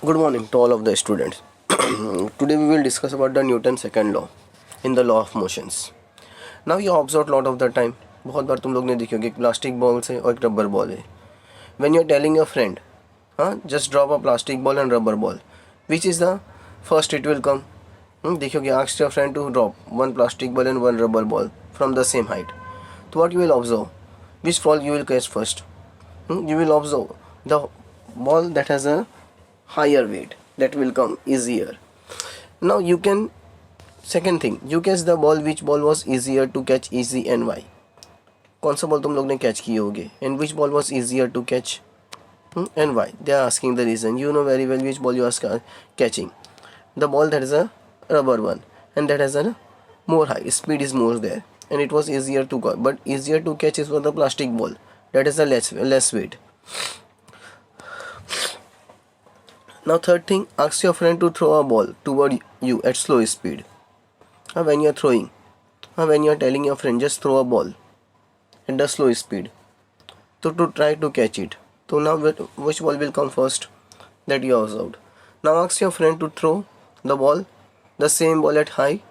Good morning to all of the students. Today we will discuss about the Newton's second law in the law of motions. Now you observe lot of the time, बहुत बार तुम लोग ने देखी होगी एक plastic ball से और एक रबर बॉल है. When you are telling your friend, just drop a plastic ball and rubber ball, which is the first it will come? देखियोगे, ask your friend to drop one plastic ball and one rubber ball from the same height. So what you will observe? Which ball you will catch first? You will observe the ball that has a higher weight, that will come easier. Now you can, second thing, you catch the ball which ball was easier to catch, easy and why. कौन सा ball तुम लोग ने catch किए होगे, and which ball was easier to catch and why. They are asking the reason. You know very well which ball you are catching. The ball that is a rubber one and that has a more high speed is more there, and it was easier to catch, but easier to catch is for the plastic ball that is a less weight. Now third thing, ask your friend to throw a ball toward you at slow speed. When you are throwing, when you are telling your friend just throw a ball at the slow speed, so to try to catch it. So now which ball will come first, that you observed. Now ask your friend to throw the same ball at high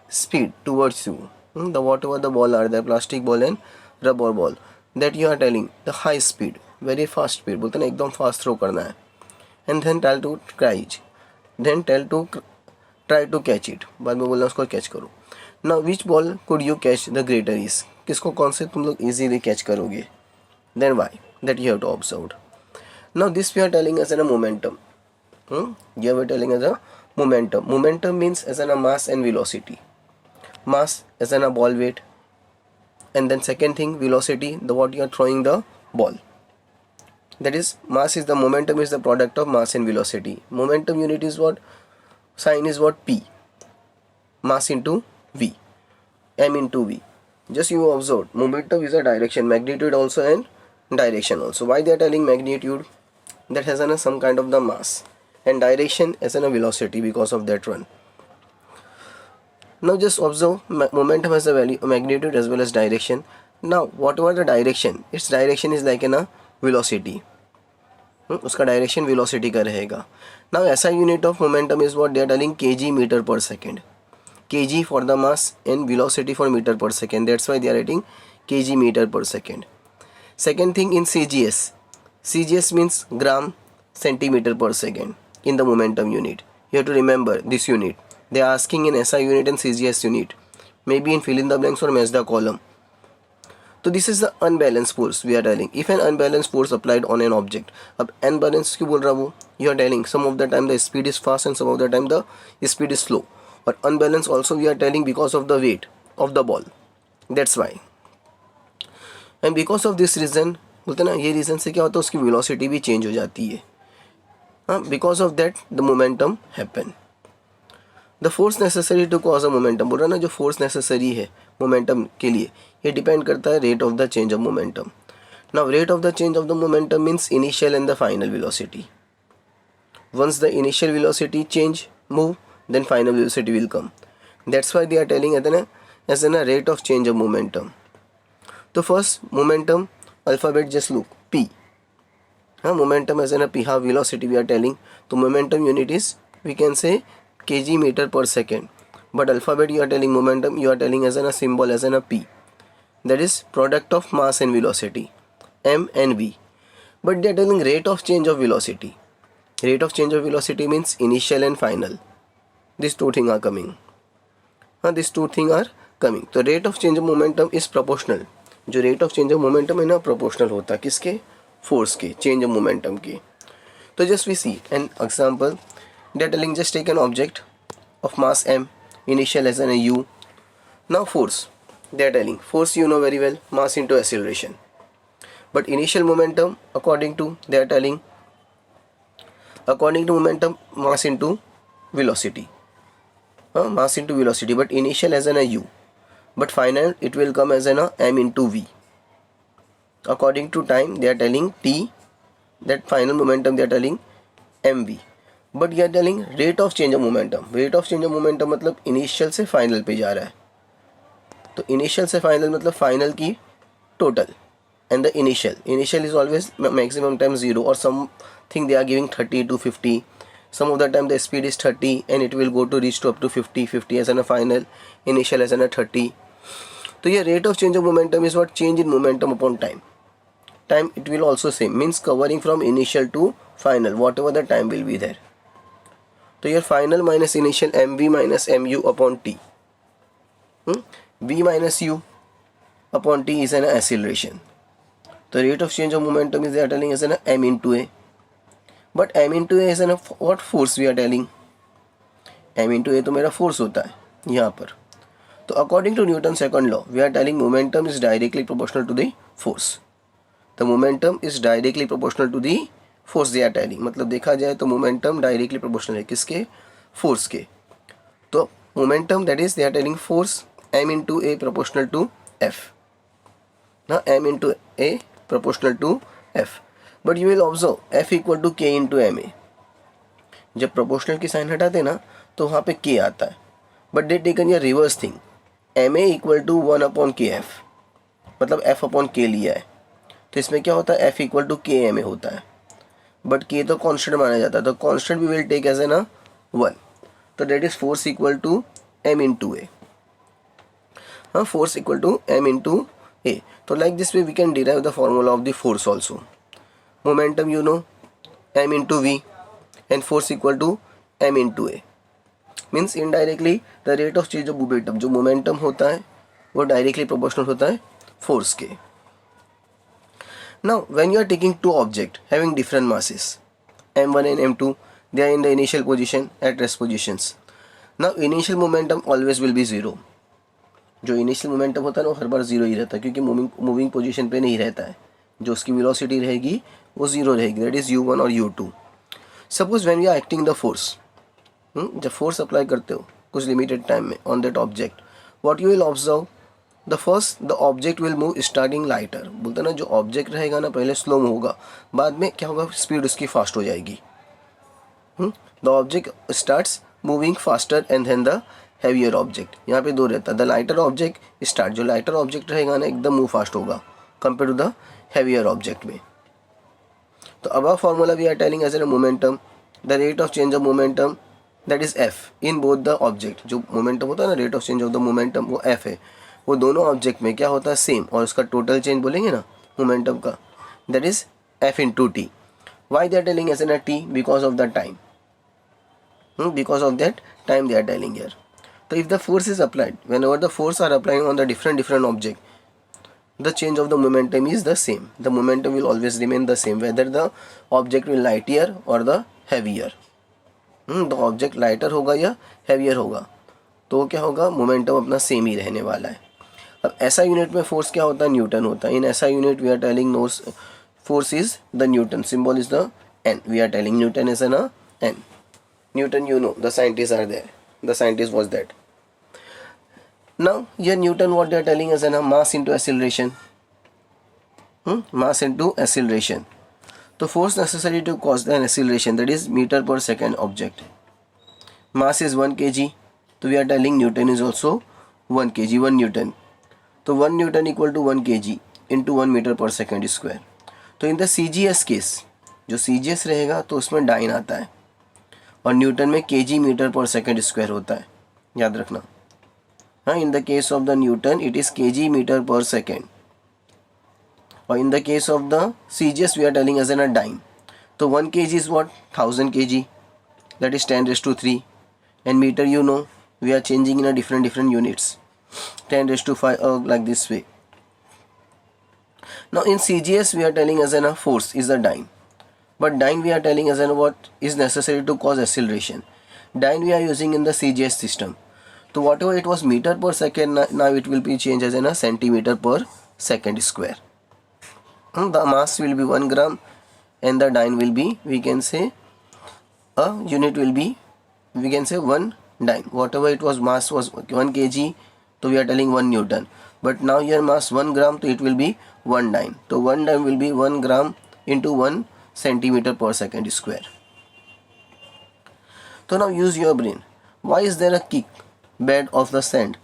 speed towards you. The whatever the ball are, the plastic ball and rubber ball, that you are telling the high speed, very fast speed, बोलते ना एकदम fast throw करना है. And then try to try to catch it. बाद में बोलना उसको catch करो. Now which ball could you catch the greater ease? किसको कौन से तुम लोग easily catch करोगे? Then why? That you have to observe. Now this we are telling as a momentum. Here we are telling as a momentum. Momentum means as a mass and velocity. Mass as a ball weight, and then second thing, velocity, the what you are throwing the ball. That is, mass is the momentum is the product of mass and velocity. Momentum unit is what? Sign is what? P. Mass into V. M into V. Just you observe. Momentum is a direction, magnitude also and direction also. Why they are telling magnitude? That has some kind of the mass, and direction as a velocity because of that one. Now just observe, momentum has a value, magnitude as well as direction. Now whatever the direction, its direction is like a velocity. उसका direction velocity का रहेगा. Now ऐसा unit of momentum is what they are telling kg metre per second. kg for the mass and velocity for metre per second. That's why they are writing kg metre per second. Second thing, in cgs means gram centimeter per second in the momentum unit. You have to remember this unit. They are asking in SI unit and cgs unit, maybe in fill in the blanks or match the column. So this is the unbalanced force we are telling. If an unbalanced force applied on an object, अब unbalanced क्यों बोल रहा वो? You are telling some of the time the speed is fast and some of the time the speed is slow. But unbalanced also we are telling because of the weight of the ball. That's why. And because of this reason, बोलते ना ये reason से क्या होता है, उसकी velocity भी change हो जाती है. Because of that the momentum happen. The force necessary to cause a momentum, बोल रहा ना जो force necessary है momentum के लिए, ये depend करता है rate of the change of momentum. Now rate of the change of the momentum means initial and the final velocity. Once the initial velocity change, move, then final velocity will come. That's why they are telling as a rate of change of momentum. So first momentum alphabet, just look, P. Momentum as a P, how velocity we are telling. So momentum unit is, we can say, kg meter per second. But alphabet you are telling momentum, you are telling as a symbol as a P. That is product of mass and velocity, M and V. But they are telling rate of change of velocity. Rate of change of velocity means initial and final. These two things are coming. These two things are coming. So rate of change of momentum is proportional. जो rate of change of momentum है ना, proportional होता है किसके? Force के, change of momentum के. तो just we see an example. They are telling just take an object of mass M, initial as a U. Now force. They are telling force you know very well, mass into acceleration. But initial momentum according to, they are telling according to momentum, mass into velocity. Mass into velocity, but initial as a U. But final it will come as a M into V. According to time they are telling T, that final momentum they are telling mv. But ये telling rate of change of momentum. Rate of change of momentum मतलब initial से final पे जा रहा है. तो initial से final मतलब फाइनल की total, and the initial is always maximum time 0 और something they are giving 30 to 50, some of the time the speed is 30 and it will go to reach to up to 50 as in a final, initial as in a 30. तो ये rate of change of momentum is what? Change in momentum upon time. Time it will also same, means covering from initial to final, whatever the time will be there. तो your final minus initial mv minus mu upon t. V minus u upon t is an acceleration. The rate of change of momentum is they are telling us an m into a. But m into a is an what force we are telling? m into a तो मेरा force होता है यहाँ पर. तो according to Newton's second law, we are telling momentum is directly proportional to the force. The momentum is directly proportional to the force they are telling. मतलब देखा जाए तो momentum directly proportional है किसके? Force के. तो momentum that is they are telling force m into a proportional to f. Now m into a proportional to f. But you will observe f equal to k into ma. जब proportional की sign हटाते ना तो वहाँ पे k आता है. But they taken a reverse thing. ma equal to 1 upon kf. मतलब f upon k लिया है. तो इसमें क्या होता है? f equal to k ma होता है. But k तो constant माना जाता है. तो constant we will take as a 1. तो that is force equal to m into a. Force equal to m into a. So like this way we can derive the formula of the force also. Momentum you know m into v and force equal to m into a. Means indirectly the rate of change of momentum जो momentum होता है वो directly proportional होता है force के. Now when you are taking two objects having different masses m1 and m2, they are in the initial position at rest positions. Now initial momentum always will be zero. जो initial momentum होता है ना वो हर बार zero ही रहता है क्योंकि moving position पे नहीं रहता है. जो उसकी वेलोसिटी रहेगी वो जीरो रहेगी. दैट इज़ u1 और u2. Suppose when you are acting the force, जब फोर्स अप्लाई करते हो कुछ लिमिटेड टाइम में on that object, what you will observe the object will move starting lighter. बोलते ना जो ऑब्जेक्ट रहेगा ना पहले स्लो होगा, बाद में क्या होगा स्पीड उसकी फास्ट हो जाएगी. The object starts moving faster and then the heavier object. यहाँ पे दो रहता है. द लाइटर ऑब्जेक्ट स्टार्ट, जो लाइटर ऑब्जेक्ट रहेगा ना एकदम मूव फास्ट होगा compare to the heavier object में. तो अब formula we are telling as a momentum the rate of change of momentum that is F in both the object. जो momentum होता है ना rate of change of the momentum वो F है. वो दोनों ऑब्जेक्ट में क्या होता है सेम, और उसका टोटल चेंज बोलेंगे ना मोमेंटम का that is F into T. Why they are telling as an T? Because of the time. Because of that time they are telling here. So if the force is applied, whenever the force are applying on the different object, the change of the momentum is the same. The momentum will always remain the same whether the object will lighter or the heavier. The object lighter होगा या heavier होगा तो क्या होगा momentum अपना same ही रहने वाला है. अब ऐसा यूनिट में force क्या होता है? न्यूटन होता है. In ऐसा unit we are telling no force is the Newton. Symbol is the N. We are telling Newton is an N. Newton you know the scientists are there. The scientist was that. Now here Newton what they are telling us is mass into acceleration. Mass into acceleration. So force necessary to cause an acceleration, that is meter per second object. Mass is 1 kg. So we are telling Newton is also 1 kg, 1 Newton. So 1 Newton equal to 1 kg into 1 meter per second square. तो in the CGS case, जो CGS रहेगा तो उसमें dine आता है और Newton में kg metre पर सेकंड स्क्वायर होता है, याद रखना. हाँ, in the case of the Newton it is kg meter per second, or in the case of the CGS we are telling as a dyne. So 1 kg is what? 1000 kg, that is 10 raised to 3, and meter you know we are changing in a different units, 10 raised to 5 like this way. Now in CGS we are telling as a force is a dyne, but dyne we are telling as a what is necessary to cause acceleration. Dyne we are using in the CGS system. So whatever it was meter per second, now it will be changed as a centimeter per second square. The mass will be 1 gram and the dyne will be, we can say, a unit will be, we can say 1 dyne. Whatever it was mass was 1 kg, so we are telling 1 Newton. But now here mass 1 gram, so it will be 1 dyne. So 1 dyne will be 1 gram into 1 centimeter per second square. So now use your brain. Why is there a kick bed of the sand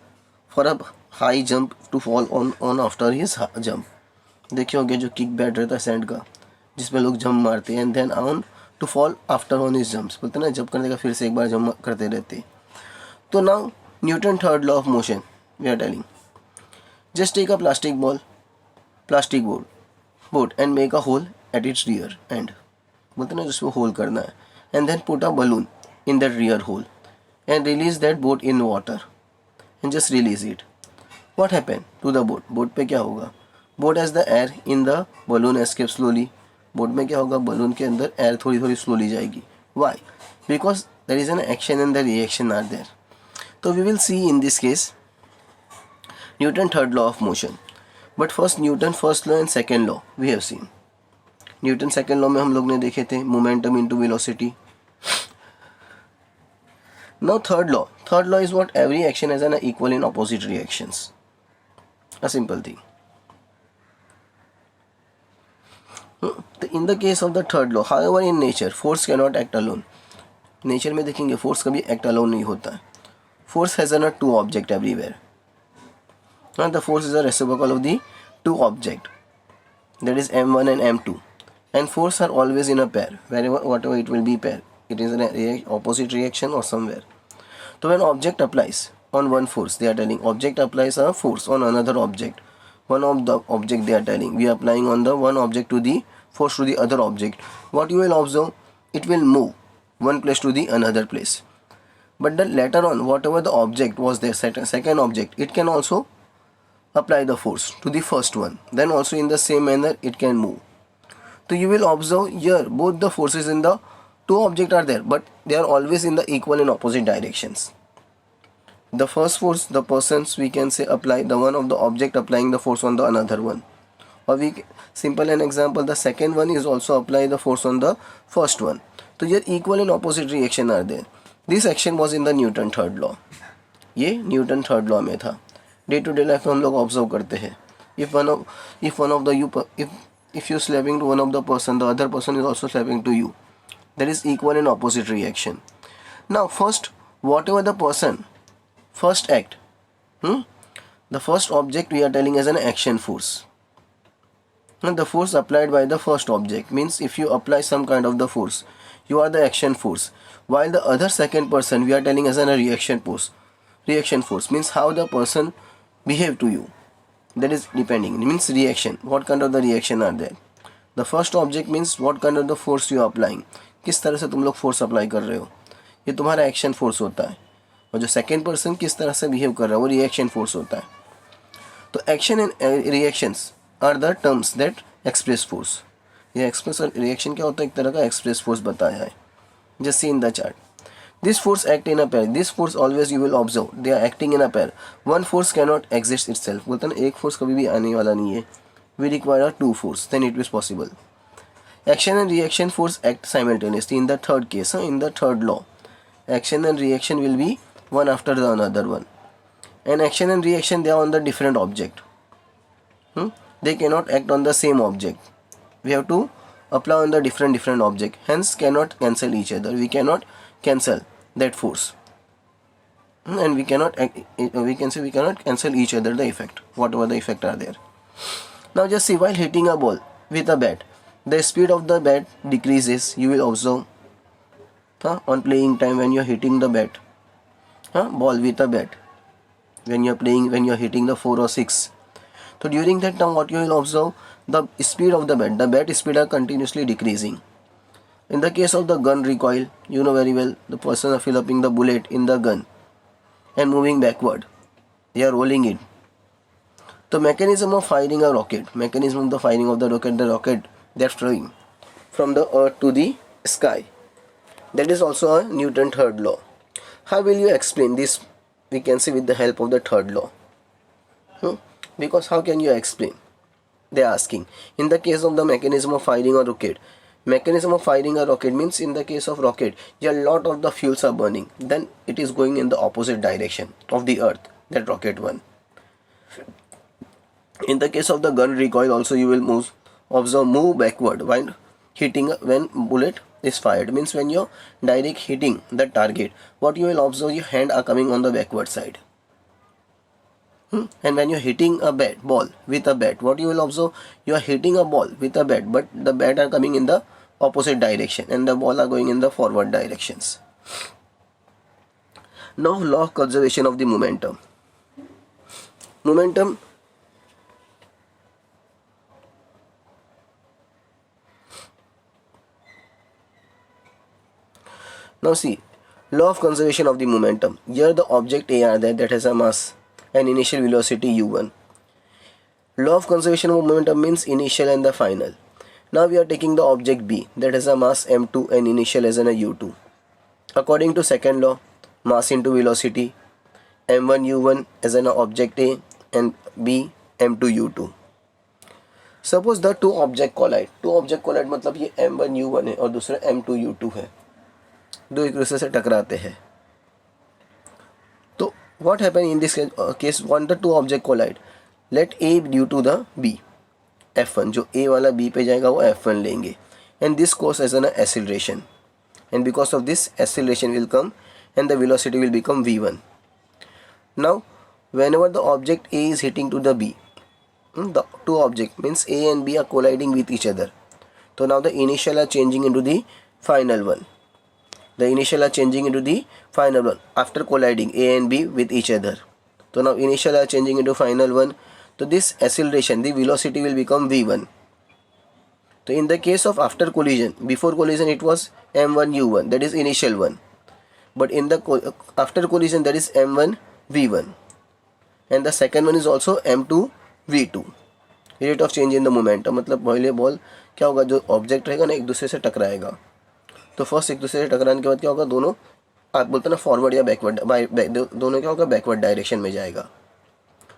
for a high jump to fall on after his jump? देखिए होगे जो kick bat रहता है sand का जिसमें लोग jump मारते हैं and then on to fall after one is jumps, बोलते हैं ना जंप करने का फिर से एक बार जंप करते रहते. तो now Newton third law of motion we are telling. Just take a plastic board and make a hole at its rear end, बोलते ना जिसको होल करना है, and then put a balloon in that rear hole and release that boat in water and just release it. What happen to the boat पे क्या होगा? Boat as the air in the balloon escape slowly. Boat में क्या होगा? Balloon के अंदर air थोड़ी थोड़ी स्लोली जाएगी. Why? Because there is an action and the reaction are there. तो we will see in this case Newton third law of motion. But first Newton first law and second law we have seen. Newton second law में हम लोग ने देखे थे momentum into velocity. Now third law is what? Every action has an equal and opposite reactions. A simple thing. तो in the case of the third law, however in nature force can not act alone. Nature में देखेंगे force कभी act alone नहीं होता है. Force has an two object everywhere. The force is a reciprocal of the two object, that is m1 and m2, and force are always in a pair. Whatever it will be pair, it is an opposite reaction or somewhere. So when object applies on one force, they are telling object applies a force on another object. One of the object they are telling we are applying on the one object to the force to the other object. What you will observe, it will move one place to the another place. But then later on, whatever the object was there, second object, it can also apply the force to the first one, then also in the same manner it can move. So you will observe here both the forces in the two objects are there, but they are always in the equal and opposite directions. The first force, the persons we can say apply the one of the object applying the force on the another one, or we simple an example, the second one is also apply the force on the first one. So here equal and opposite reaction are there. This action was in the Newton third law. ये Newton third law में था. Day to day life में हम लोग observe करते हैं. If one of the you if you slapping to one of the person, the other person is also slapping to you, that is equal and opposite reaction. Now first whatever the person first act, the first object we are telling as an action force. The force applied by the first object means if you apply some kind of the force, you are the action force, while the other second person we are telling as a reaction force. Reaction force means how the person behave to you, that is depending, it means reaction, what kind of the reaction are there. The first object means what kind of the force you are applying, किस तरह से तुम लोग force apply कर रहे हो, ये तुम्हारा एक्शन फोर्स होता है. और जो सेकेंड पर्सन किस तरह से बिहेव कर रहा है वो रिएक्शन फोर्स होता है. तो action and reactions are the terms that express force. ये एक्सप्रेस रिएक्शन क्या होता है? एक तरह का एक्सप्रेस फोर्स बताया है. Just see in the chart. This force act in a pair. This force always you will observe they are acting in a pair. One force cannot exist itself. बोलते हैं ना एक फोर्स कभी भी आने वाला नहीं है. We require two force, then it is possible. Action and reaction force act simultaneously in the third case. In the third law, action and reaction will be one after the another one. And action and reaction they are on the different object. They cannot act on the same object. We have to apply on the different object. Hence cannot cancel each other. We cannot cancel that force, and we cannot cancel each other the effect, whatever the effect are there. Now just see, while hitting a ball with a bat, the speed of the bat decreases. You will observe on playing time when you are hitting the bat, ball with a bat, when you are playing, when you are hitting the 4 or 6. So during that time what you will observe, the speed of the bat speed are continuously decreasing. In the case of the gun recoil, you know very well, the person are filling the bullet in the gun and moving backward. They are rolling it. The mechanism of firing a rocket, the rocket they are throwing from the earth to the sky. That is also a Newton third law. How will you explain this? We can say with the help of the third law. Because how can you explain? They are asking. In the case of the mechanism of firing a rocket, means in the case of rocket, a lot of the fuels are burning, then it is going in the opposite direction of the earth, that rocket one. In the case of the gun recoil also you will move backward while hitting when bullet is fired. Means when you're direct hitting the target, what you will observe, your hand are coming on the backward side. And when you're hitting a ball with a bat, what you will observe, you are hitting a ball with a bat, but the bat are coming in the opposite direction and the ball are going in the forward directions. Now law of conservation of the momentum. Momentum now see, law of conservation of the momentum. Here the object A are there that has a mass and initial velocity u1. Law of conservation of momentum means initial and the final. Now we are taking the object B that has a mass m2 and initial as in a u2. According to second law, mass into velocity, m1 u1 as an object A and B m2 u2. Suppose the two object collide. Two object collide मतलब ये m1 u1 है और दूसरा m2 u2 है, दो एक दूसरे से टकराते हैं. तो what happen in this case when the two object collide? Let A due to the B, F1, जो A वाला B पे जाएगा वो F1 लेंगे, and this cause as an acceleration, and because of this acceleration will come and the velocity will become v1. Now whenever the object A is hitting to the B, the two object means A and B are colliding with each other. So now the initial are changing into the final one. The initial are changing into the final one after colliding A and B with each other. So now initial are changing into final one. So this acceleration, the velocity will become v1. So in the case of after collision, before collision it was m1 u1, that is initial one. But in the after collision that is m1 v1, and the second one is also m2 v2. Rate of change in the momentum मतलब पहले ball क्या होगा, जो object रहेगा ना एक दूसरे से टकराएगा. तो फर्स्ट एक दूसरे से टकराने के बाद क्या होगा, दोनों आप बोलते हैं ना फॉरवर्ड या बैकवर्ड, दोनों क्या होगा बैकवर्ड डायरेक्शन में जाएगा.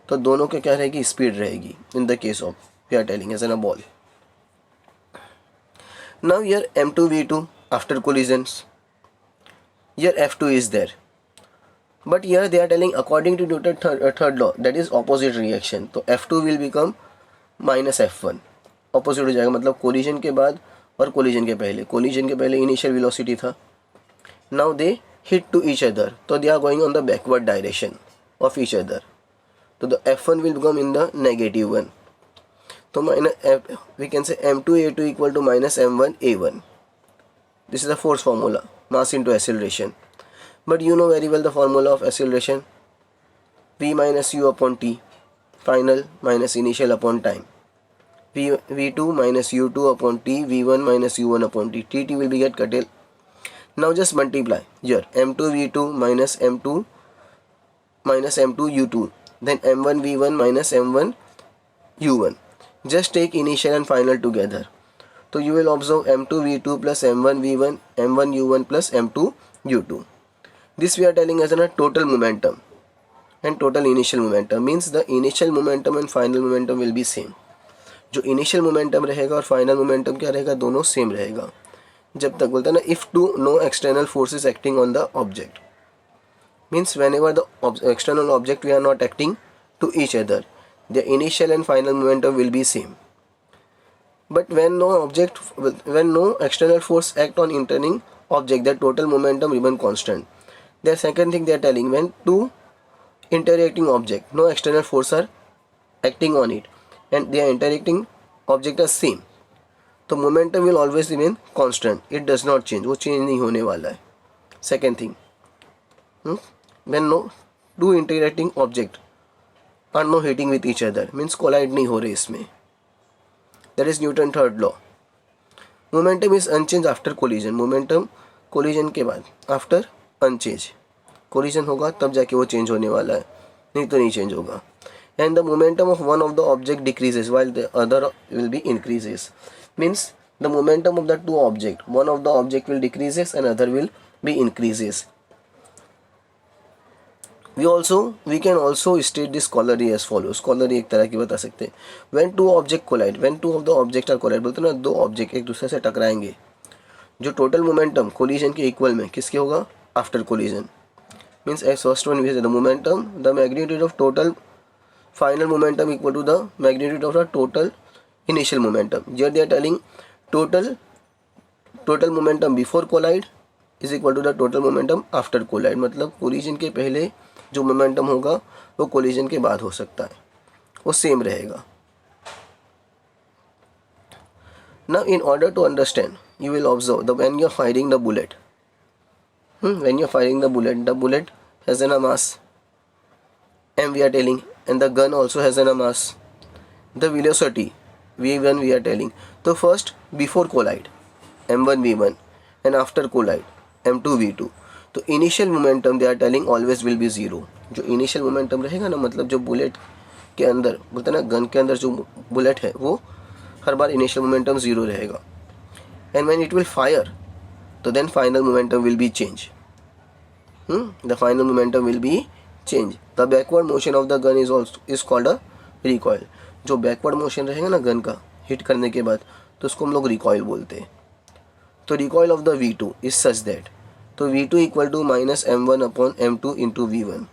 तो दोनों के क्या रहेगी, स्पीड रहेगी in the case of we are telling as an a ball. Now here m2 v2 after collisions, here f2 is there, but here they are telling according to Newton's third law, that is opposite reaction. तो f2 will become minus f1, opposite हो जाएगा मतलब collision के बाद और collision के पहले. collision के पहले initial velocity था, now they hit to each other, तो they are going on the backward direction of each other. तो the f1 will become in the negative one. तो minus we can say m2a2 equal to minus m1a1. This is the force formula, mass into acceleration. But you know very well the formula of acceleration, v minus u upon t, final minus initial upon time, v2 minus u2 upon t, v1 minus u1 upon t, tt will be get curtailed. Now just multiply here m2 v2 minus m2 u2, then m1 v1 minus m1 u1. Just take initial and final together. So you will observe m2 v2 plus m1 v1 m1 u1 plus m2 u2. This we are telling as a total momentum, and total initial momentum means the initial momentum and final momentum will be same. जो initial momentum रहेगा और final momentum क्या रहेगा, दोनों same रहेगा. जब तक बोलते हैं ना if no external forces acting on the object, means whenever the external object we are not acting to each other, the initial and final momentum will be same. But when no external force act on internal object, the total momentum remain constant. The second thing they are telling, when two interacting object, no external force are acting on it, and they are interacting object are same, तो momentum will always remain constant. It does not change, वो change नहीं होने वाला है. Second thing, when no two interacting object are no hitting with each other, means collide नहीं हो रहे इसमें. That is Newton third law. Momentum is unchanged after collision. Momentum collision के बाद after unchanged. collision होगा तब जाके वो change होने वाला है, नहीं तो नहीं change होगा. And the momentum of one of the object decreases while the other will be increases. Means the momentum of the two object, one of the object will decreases and other will be increases. We can also state this corollary as follows. corollary एक तरह की बता सकते हैं. When two object collide, when two of the object are collide, बोलते हैं ना दो object एक दूसरे से टकराएंगे, जो total momentum collision के equal में किसके होगा, after collision. Means as first one we say the momentum, the magnitude of total final momentum equal to the magnitude of the total initial momentum. Here they are telling total momentum before collide is equal to the total momentum after collide. मतलब collision के पहले जो momentum होगा वो collision के बाद हो सकता है, वो same रहेगा. Now in order to understand you will observe that when you're firing the bullet, when you're firing the bullet has a mass m we are telling, and the gun also has a mass. The velocity v1 we are telling. So first before collide m1 v1 and after collide m2 v2. तो initial momentum they are telling always will be zero. जो initial momentum रहेगा ना, मतलब जो bullet के अंदर बोलते हैं ना, गन के अंदर जो बुलेट है वो हर बार इनिशियल मोमेंटम ज़ीरो रहेगा. And when it will fire तो then final momentum will be change. The final momentum will be change. The backward motion of the gun is called a recoil. जो backward motion रहेगा ना gun का hit करने के बाद, तो उसको हम लोग रिकॉयल बोलते हैं. तो recoil of the V2 is such that, तो V2 equal to minus m1 upon m2 into V1.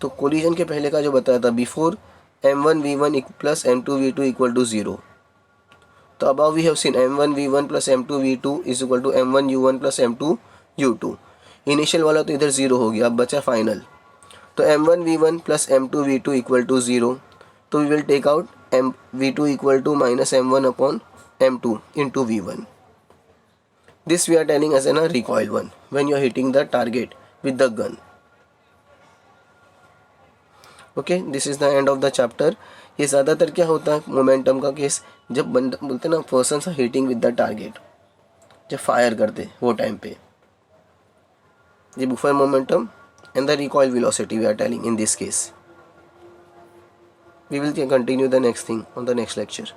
तो कोलिजन के पहले का जो बताया था, before m1 v1 plus m2 v2 equal to zero. तो above we have seen m1 v1 plus m2 v2 is equal to m1 u1 plus m2 u2. Initial वाला तो इधर ज़ीरो हो गया, अब बचा फाइनल. तो m1 v1 plus m2 v2 equal to zero. तो we will take out v2 equal to minus m1 upon m2 into v1. This we are telling as a recoil one when you are hitting the target with the gun. Okay, this is the end of the chapter. ये ज़्यादातर क्या होता है momentum का case, जब बंदा बोलते ना person are hitting with the target, जब फायर करते वो टाइम पे. ये बुफर momentum and the recoil velocity we are telling in this case. We will continue the next thing on the next lecture.